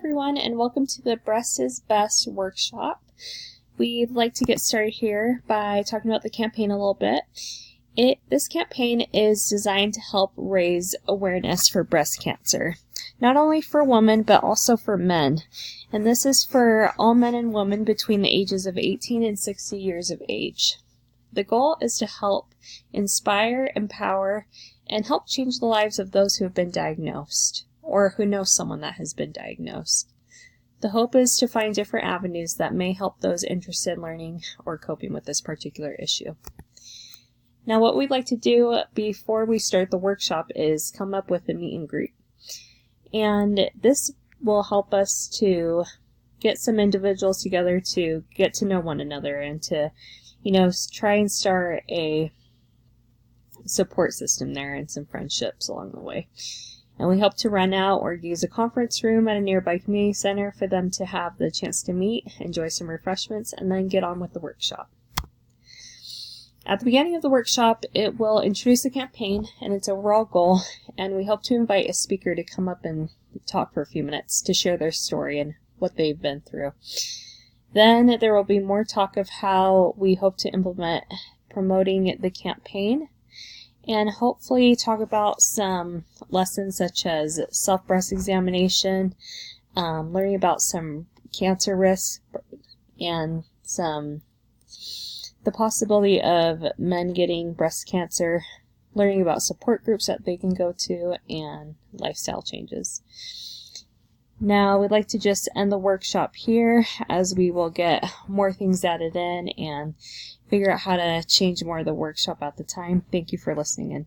everyone, and welcome to the Breast is Best workshop. We'd like to get started here by talking about the campaign a little bit. This campaign is designed to help raise awareness for breast cancer, not only for women but also for men. And this is for all men and women between the ages of 18 and 60 years of age. The goal is to help inspire, empower, and help change the lives of those who have been diagnosed, or who know someone that has been diagnosed. The hope is to find different avenues that may help those interested in learning or coping with this particular issue. Now, what we'd like to do before we start the workshop is come up with a meet and greet. And this will help us to get some individuals together to get to know one another and to, try and start a support system there and some friendships along the way. And we hope to rent out or use a conference room at a nearby community center for them to have the chance to meet, enjoy some refreshments, and then get on with the workshop. At the beginning of the workshop, it will introduce the campaign and its overall goal, and we hope to invite a speaker to come up and talk for a few minutes to share their story and what they've been through. Then there will be more talk of how we hope to implement promoting the campaign, and hopefully talk about some lessons such as self-breast examination, learning about some cancer risks, and the possibility of men getting breast cancer, learning about support groups that they can go to, and lifestyle changes. Now, we'd like to just end the workshop here, as we will get more things added in and figure out how to change more of the workshop at the time. Thank you for listening in.